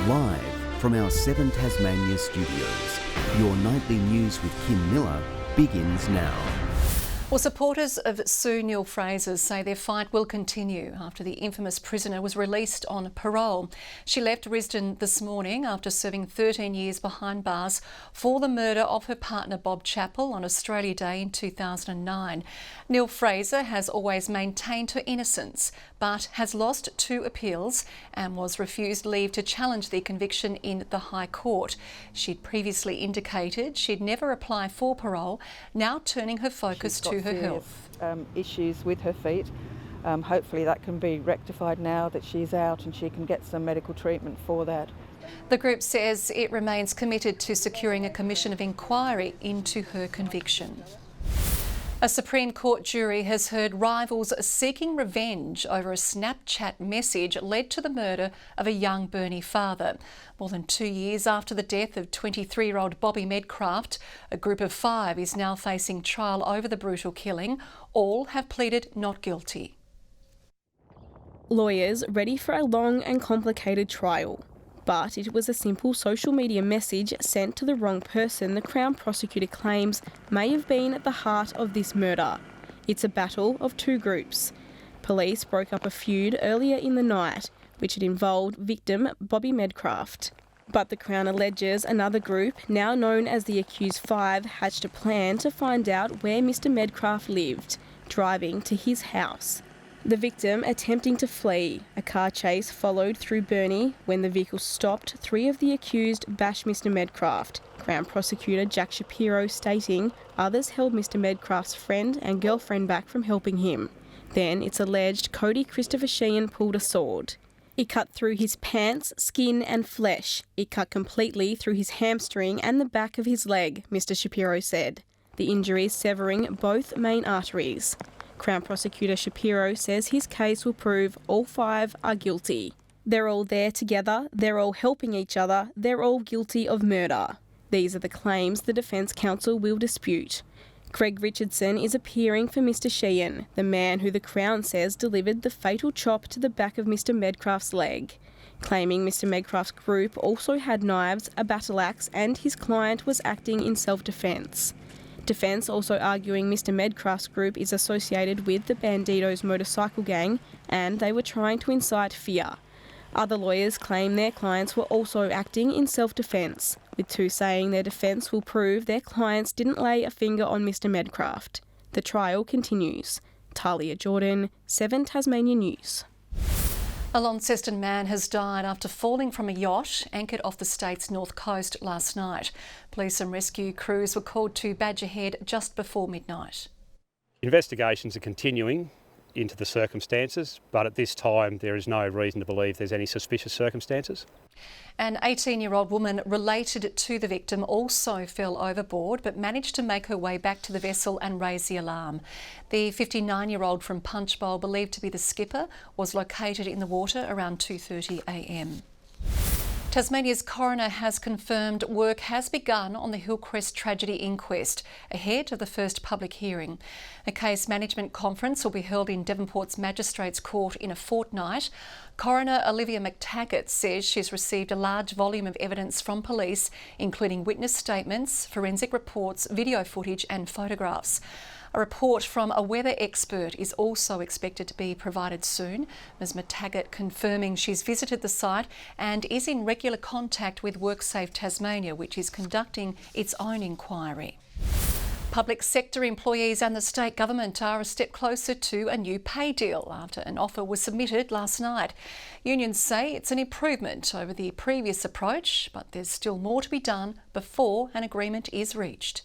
Live from our 7 Tasmania studios, your nightly news with Kim Miller begins now. Well, supporters of Sue Neill-Fraser say their fight will continue after the infamous prisoner was released on parole. She left Risdon this morning after serving 13 years behind bars for the murder of her partner Bob Chappell on Australia Day in 2009. Neill-Fraser has always maintained her innocence but has lost 2 appeals and was refused leave to challenge the conviction in the High Court. She'd previously indicated she'd never apply for parole, now turning her focus to her health. Issues with her feet. Hopefully that can be rectified now that she's out and she can get some medical treatment for that. The group says it remains committed to securing a commission of inquiry into her conviction. A Supreme Court jury has heard rivals seeking revenge over a Snapchat message led to the murder of a young Burnie father. More than 2 years after the death of 23-year-old Bobby Medcraft, a group of 5 is now facing trial over the brutal killing. All have pleaded not guilty. Lawyers ready for a long and complicated trial. But it was a simple social media message sent to the wrong person the Crown prosecutor claims may have been at the heart of this murder. It's a battle of 2 groups. Police broke up a feud earlier in the night, which had involved victim Bobby Medcraft. But the Crown alleges another group, now known as the Accused 5, hatched a plan to find out where Mr Medcraft lived, driving to his house. The victim attempting to flee. A car chase followed through Burnie. When the vehicle stopped, 3 of the accused bashed Mr Medcraft. Crown prosecutor Jack Shapiro stating others held Mr Medcraft's friend and girlfriend back from helping him. Then it's alleged Cody Christopher Sheehan pulled a sword. It cut through his pants, skin and flesh. It cut completely through his hamstring and the back of his leg, Mr Shapiro said. The injuries severing both main arteries. Crown prosecutor Shapiro says his case will prove all 5 are guilty. They're all there together, they're all helping each other, they're all guilty of murder. These are the claims the defence counsel will dispute. Craig Richardson is appearing for Mr Sheehan, the man who the Crown says delivered the fatal chop to the back of Mr Medcraft's leg, claiming Mr Medcraft's group also had knives, a battle axe and his client was acting in self-defence. Defence also arguing Mr Medcraft's group is associated with the Bandidos motorcycle gang and they were trying to incite fear. Other lawyers claim their clients were also acting in self-defence, with 2 saying their defence will prove their clients didn't lay a finger on Mr Medcraft. The trial continues. Talia Jordan, 7 Tasmania News. A Launceston man has died after falling from a yacht anchored off the state's north coast last night. Police and rescue crews were called to Badger Head just before midnight. Investigations are continuing into the circumstances, but at this time there is no reason to believe there's any suspicious circumstances. An 18-year-old woman related to the victim also fell overboard but managed to make her way back to the vessel and raise the alarm. The 59-year-old from Punchbowl, believed to be the skipper, was located in the water around 2:30 a.m. Tasmania's coroner has confirmed work has begun on the Hillcrest tragedy inquest ahead of the first public hearing. A case management conference will be held in Devonport's Magistrates Court in a fortnight. Coroner Olivia McTaggart says she's received a large volume of evidence from police, including witness statements, forensic reports, video footage and photographs. A report from a weather expert is also expected to be provided soon. Ms McTaggart confirming she's visited the site and is in regular contact with WorkSafe Tasmania, which is conducting its own inquiry. Public sector employees and the state government are a step closer to a new pay deal after an offer was submitted last night. Unions say it's an improvement over the previous approach, but there's still more to be done before an agreement is reached.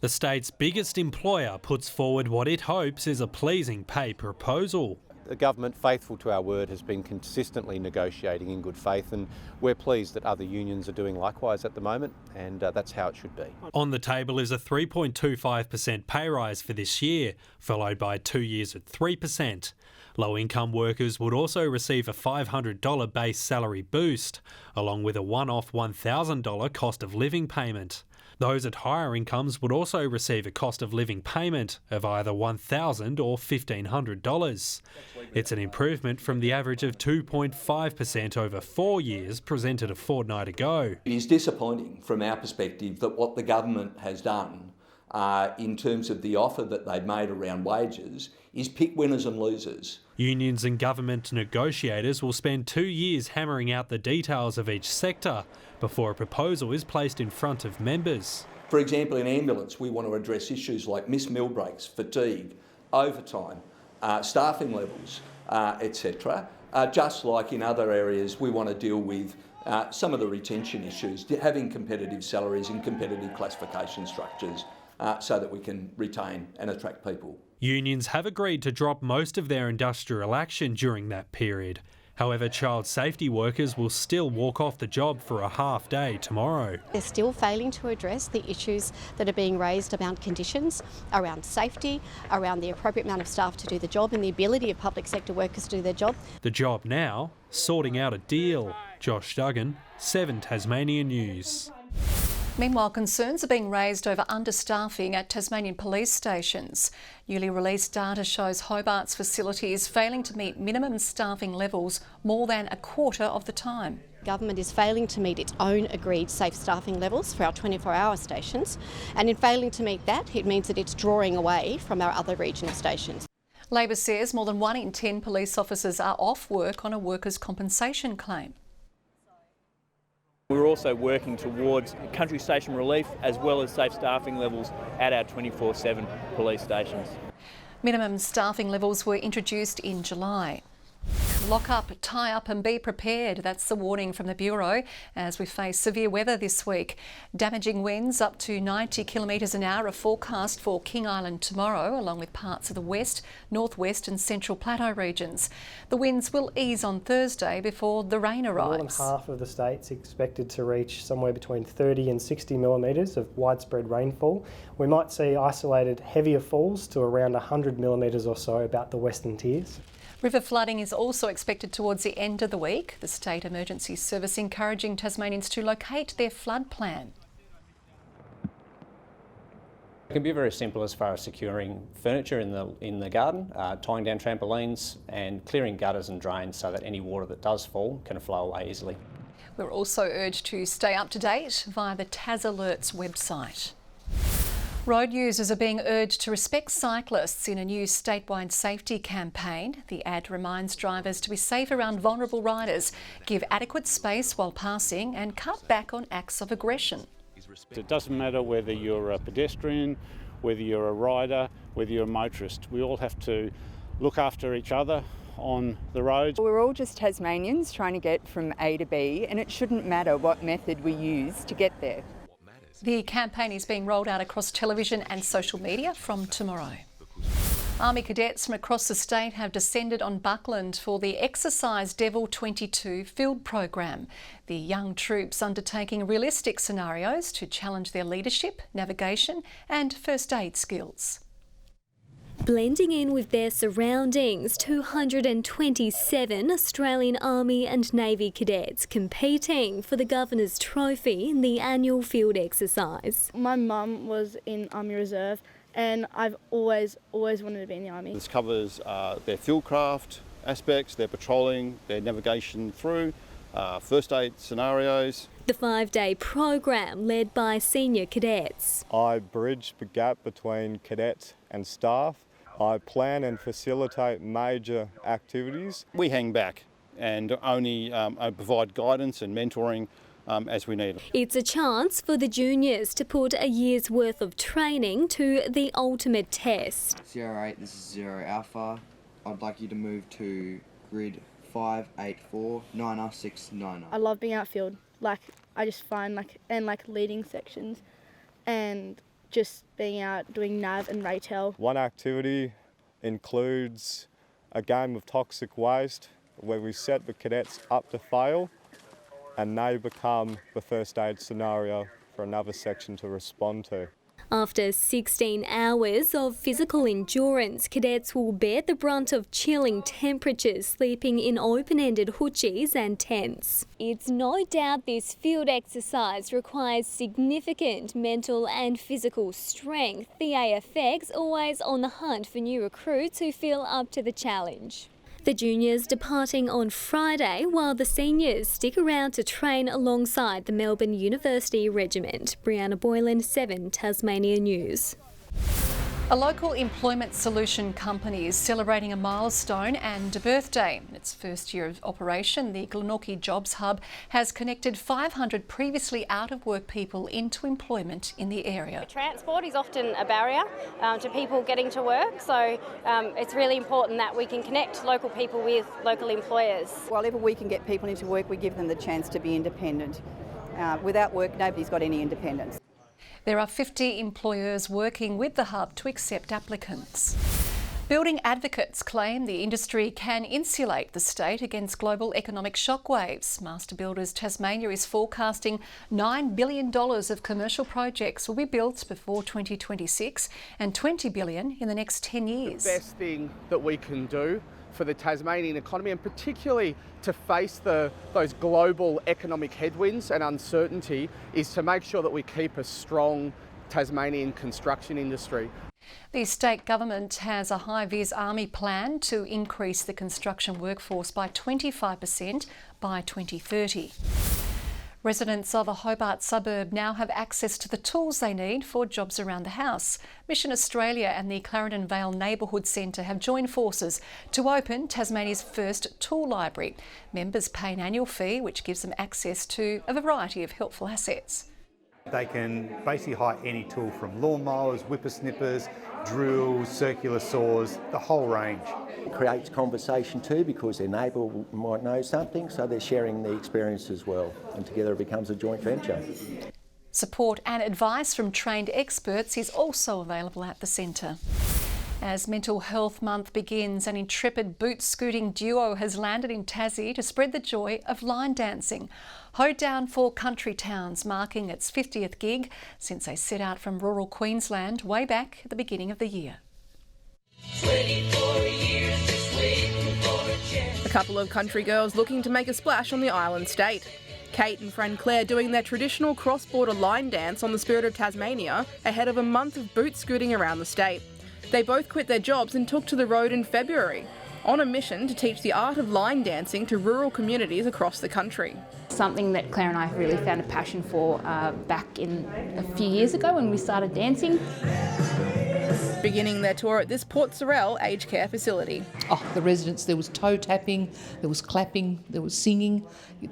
The state's biggest employer puts forward what it hopes is a pleasing pay proposal. The government, faithful to our word, has been consistently negotiating in good faith, and we're pleased that other unions are doing likewise at the moment, and that's how it should be. On the table is a 3.25% pay rise for this year, followed by 2 years at 3%. Low-income workers would also receive a $500 base salary boost, along with a one-off $1,000 cost of living payment. Those at higher incomes would also receive a cost of living payment of either $1,000 or $1,500. It's an improvement from the average of 2.5% over 4 years presented a fortnight ago. It is disappointing from our perspective that what the government has done in terms of the offer that they've made around wages is pick winners and losers. Unions and government negotiators will spend 2 years hammering out the details of each sector before a proposal is placed in front of members. For example, in ambulance, we want to address issues like missed meal breaks, fatigue, overtime, staffing levels, etc. Just like in other areas, we want to deal with some of the retention issues, having competitive salaries and competitive classification structures so that we can retain and attract people. Unions have agreed to drop most of their industrial action during that period. However, child safety workers will still walk off the job for a half day tomorrow. They're still failing to address the issues that are being raised around conditions, around safety, around the appropriate amount of staff to do the job and the ability of public sector workers to do their job. The job now, sorting out a deal. Josh Duggan, 7 Tasmanian News. Meanwhile, concerns are being raised over understaffing at Tasmanian police stations. Newly released data shows Hobart's facilities failing to meet minimum staffing levels more than a quarter of the time. Government is failing to meet its own agreed safe staffing levels for our 24-hour stations, and in failing to meet that, it means that it's drawing away from our other regional stations. Labor says more than 1 in 10 police officers are off work on a workers' compensation claim. We're also working towards country station relief as well as safe staffing levels at our 24/7 police stations. Minimum staffing levels were introduced in July. Lock up, tie up and be prepared. That's the warning from the Bureau as we face severe weather this week. Damaging winds up to 90 kilometres an hour are forecast for King Island tomorrow, along with parts of the west, northwest and central plateau regions. The winds will ease on Thursday before the rain arrives. More than half of the state's expected to reach somewhere between 30 and 60 millimetres of widespread rainfall. We might see isolated heavier falls to around 100 millimetres or so about the western tiers. River flooding is also expected towards the end of the week. The State Emergency Service encouraging Tasmanians to locate their flood plan. It can be very simple as far as securing furniture in the garden, tying down trampolines and clearing gutters and drains so that any water that does fall can flow away easily. We're also urged to stay up to date via the Tas Alerts website. Road users are being urged to respect cyclists in a new statewide safety campaign. The ad reminds drivers to be safe around vulnerable riders, give adequate space while passing and cut back on acts of aggression. It doesn't matter whether you're a pedestrian, whether you're a rider, whether you're a motorist. We all have to look after each other on the roads. We're all just Tasmanians trying to get from A to B, and it shouldn't matter what method we use to get there. The campaign is being rolled out across television and social media from tomorrow. Army cadets from across the state have descended on Buckland for the Exercise Devil 22 field program. The young troops undertaking realistic scenarios to challenge their leadership, navigation and first aid skills. Blending in with their surroundings, 227 Australian Army and Navy cadets competing for the Governor's Trophy in the annual field exercise. My mum was in Army Reserve and I've always wanted to be in the Army. This covers their fieldcraft aspects, their patrolling, their navigation through, first aid scenarios. The 5-day program led by senior cadets. I bridge the gap between cadets and staff. I plan and facilitate major activities. We hang back and only provide guidance and mentoring as we need. It's a chance for the juniors to put a year's worth of training to the ultimate test. Sierra 8, this is 0 Alpha. I'd like you to move to grid 584 9R6 I love being outfield. I just find leading sections and just being out doing nav and raytail. One activity includes a game of toxic waste where we set the cadets up to fail and they become the first aid scenario for another section to respond to. After 16 hours of physical endurance, cadets will bear the brunt of chilling temperatures, sleeping in open-ended hutchies and tents. It's no doubt this field exercise requires significant mental and physical strength. The AFX always on the hunt for new recruits who feel up to the challenge. The juniors departing on Friday, while the seniors stick around to train alongside the Melbourne University Regiment. Brianna Boylan, 7 Tasmania News. A local employment solution company is celebrating a milestone and a birthday. In its first year of operation, the Glenorchy Jobs Hub has connected 500 previously out-of-work people into employment in the area. Transport is often a barrier to people getting to work, so it's really important that we can connect local people with local employers. Wherever we can get people into work, we give them the chance to be independent. Without work, nobody's got any independence. There are 50 employers working with the hub to accept applicants. Building advocates claim the industry can insulate the state against global economic shockwaves. Master Builders Tasmania is forecasting $9 billion of commercial projects will be built before 2026 and $20 billion in the next 10 years. The best thing that we can do for the Tasmanian economy, and particularly to face those global economic headwinds and uncertainty, is to make sure that we keep a strong Tasmanian construction industry. The state government has a high-vis army plan to increase the construction workforce by 25% by 2030. Residents of a Hobart suburb now have access to the tools they need for jobs around the house. Mission Australia and the Clarendon Vale Neighbourhood Centre have joined forces to open Tasmania's first tool library. Members pay an annual fee which gives them access to a variety of helpful assets. They can basically hire any tool from lawnmowers, whippersnippers, drills, circular saws, the whole range. It creates conversation too because their neighbour might know something, so they're sharing the experience as well, and together it becomes a joint venture. Support and advice from trained experts is also available at the centre. As Mental Health Month begins, an intrepid boot-scooting duo has landed in Tassie to spread the joy of line dancing. Hoedown for Country Towns, marking its 50th gig since they set out from rural Queensland way back at the beginning of the year. 24 years just waiting for a chance. A couple of country girls looking to make a splash on the island state. Kate and friend Claire doing their traditional cross-border line dance on the Spirit of Tasmania ahead of a month of boot scooting around the state. They both quit their jobs and took to the road in February, on a mission to teach the art of line dancing to rural communities across the country. Something that Claire and I really found a passion for back in a few years ago when we started dancing. Beginning their tour at this Port Sorell aged care facility. Oh, the residents, there was toe tapping, there was clapping, there was singing.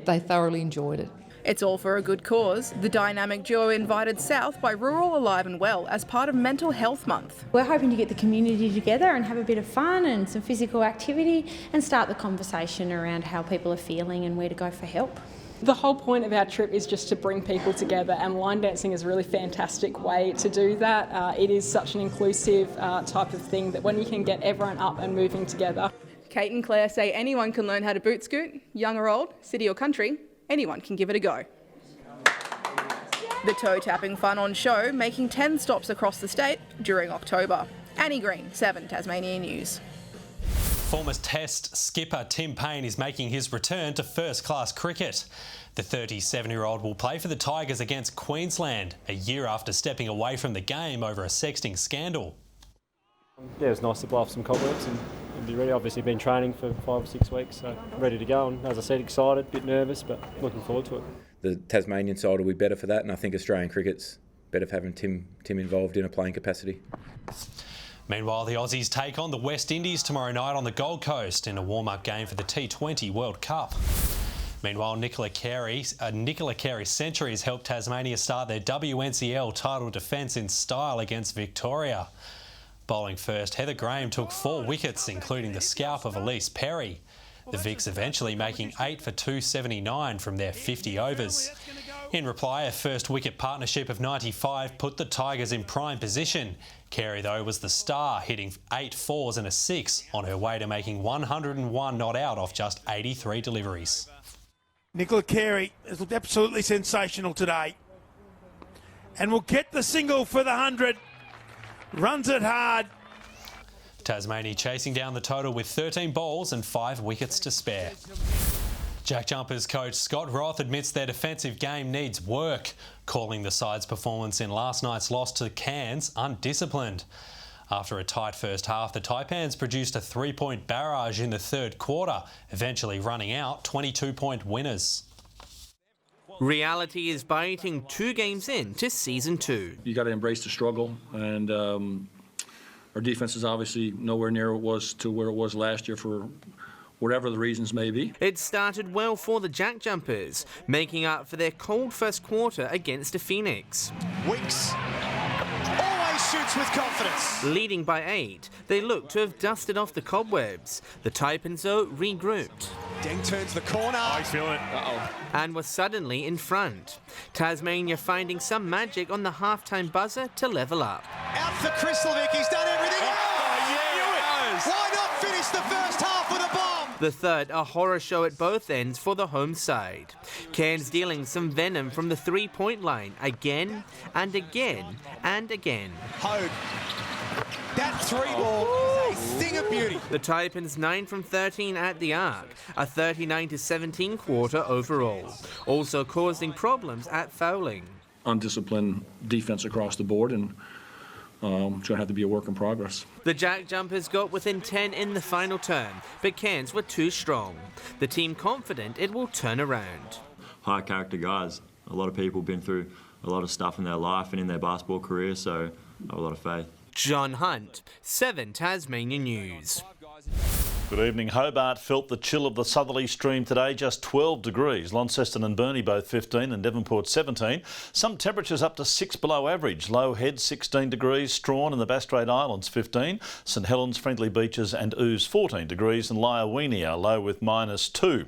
They thoroughly enjoyed it. It's all for a good cause. The dynamic duo invited south by Rural Alive and Well as part of Mental Health Month. We're hoping to get the community together and have a bit of fun and some physical activity and start the conversation around how people are feeling and where to go for help. The whole point of our trip is just to bring people together, and line dancing is a really fantastic way to do that. It is such an inclusive type of thing that when you can get everyone up and moving together. Kate and Claire say anyone can learn how to boot scoot, young or old, city or country. Anyone can give it a go. The toe-tapping fun on show, making 10 stops across the state during October. Annie Green, 7 Tasmania News. Former Test skipper Tim Payne is making his return to first-class cricket. The 37-year-old will play for the Tigers against Queensland, a year after stepping away from the game over a sexting scandal. Yeah, it was nice to blow off some cobwebs and be ready. Obviously been training for 5 or 6 weeks, so ready to go, and as I said, excited, a bit nervous, but looking forward to it. The Tasmanian side will be better for that, and I think Australian cricket's better for having Tim involved in a playing capacity. Meanwhile, the Aussies take on the West Indies tomorrow night on the Gold Coast in a warm-up game for the T20 World Cup. Meanwhile, Nicola Carey's century has helped Tasmania start their WNCL title defence in style against Victoria. Bowling first, Heather Graham took 4 wickets, including the scalp of Elise Perry. The Vics eventually making 8 for 279 from their 50 overs. In reply, a first wicket partnership of 95 put the Tigers in prime position. Carey, though, was the star, hitting 8 fours and a 6 on her way to making 101 not out off just 83 deliveries. Nicola Carey has looked absolutely sensational today. and will get the single for the 100. Runs it hard. Tasmania chasing down the total with 13 bowls and 5 wickets to spare. Jack Jumpers coach Scott Roth admits their defensive game needs work, calling the side's performance in last night's loss to Cairns undisciplined. After a tight first half, the Taipans produced a 3-point barrage in the third quarter, eventually running out 22-point winners. Reality is biting 2 games into season 2. You got to embrace the struggle, and our defence is obviously nowhere near where it was last year for whatever the reasons may be. It started well for the Jack Jumpers, making up for their cold first quarter against the Phoenix. Weeks always shoots with confidence. Leading by 8, they look to have dusted off the cobwebs. The Taipans, though, regrouped. Deng turns the corner. I feel it. And was suddenly in front. Tasmania finding some magic on the halftime buzzer to level up. Out for Krislovic, he's done everything. Why not finish the first half with a bomb? The third, a horror show at both ends for the home side. Cairns dealing some venom from the 3-point line again and again and again. Hogue. That 3-ball is a thing of beauty. The Taipans 9 from 13 at the arc, a 39-17 quarter overall, also causing problems at fouling. Undisciplined defence across the board, and it's going to have to be a work in progress. The Jack Jumpers got within 10 in the final turn, but Cairns were too strong. The team confident it will turn around. High character guys. A lot of people have been through a lot of stuff in their life and in their basketball career, so I have a lot of faith. John Hunt, 7 Tasmania News. Good evening. Hobart felt the chill of the southerly stream today, just 12 degrees. Launceston and Burnie both 15 and Devonport 17. Some temperatures up to 6 below average. Low Head 16 degrees, Strawn and the Bass Strait Islands 15, St Helens, Friendly Beaches and Ooze 14 degrees and Liawinia low with -2.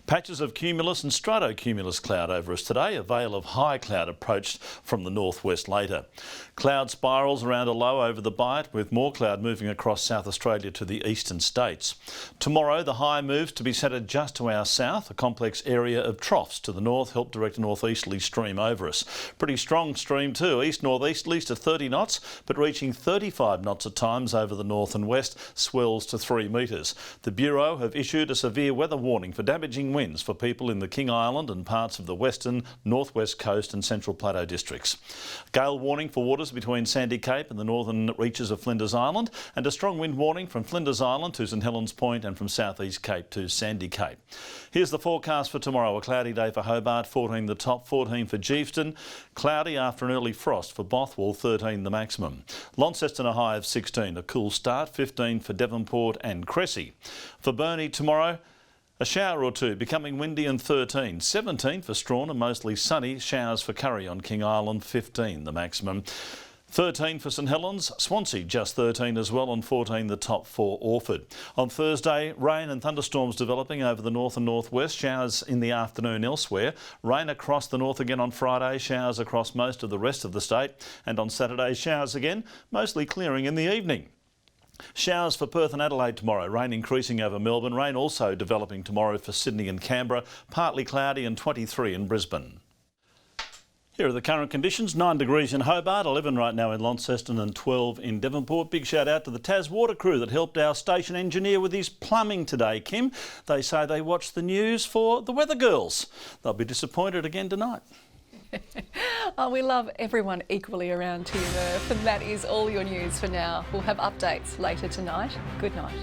Patches of cumulus and stratocumulus cloud over us today. A veil of high cloud approached from the northwest later. Cloud spirals around a low over the Bight with more cloud moving across South Australia to the eastern states. Tomorrow the high moves to be centred just to our south. A complex area of troughs to the north help direct a northeasterly stream over us. Pretty strong stream too, east-northeasterlies to 30 knots but reaching 35 knots at times over the north and west, swells to 3 metres. The Bureau have issued a severe weather warning for damaging winds for people in the King Island and parts of the western, northwest coast and central plateau districts. Gale warning for waters between Sandy Cape and the northern reaches of Flinders Island, and a strong wind warning from Flinders Island to St Helens Point and from South East Cape to Sandy Cape. Here's the forecast for tomorrow. A cloudy day for Hobart, 14 the top, 14 for Geeveston. Cloudy after an early frost for Bothwell, 13 the maximum. Launceston a high of 16, a cool start, 15 for Devonport and Cressy. For Burnie tomorrow, a shower or two, becoming windy and 13. 17 for Strawn and mostly sunny. Showers for Curry on King Island, 15 the maximum. 13 for St Helens, Swansea just 13 as well, and 14 the top for Orford. On Thursday, rain and thunderstorms developing over the north and northwest, showers in the afternoon elsewhere. Rain across the north again on Friday, showers across most of the rest of the state, and on Saturday showers again, mostly clearing in the evening. Showers for Perth and Adelaide tomorrow, rain increasing over Melbourne, rain also developing tomorrow for Sydney and Canberra, partly cloudy and 23 in Brisbane. Here are the current conditions. 9 degrees in Hobart, 11 right now in Launceston and 12 in Devonport. Big shout out to the Tas Water crew that helped our station engineer with his plumbing today, Kim. They say they watched the news for the weather girls. They'll be disappointed again tonight. Oh, we love everyone equally around here, Murph, and that is all your news for now. We'll have updates later tonight. Good night.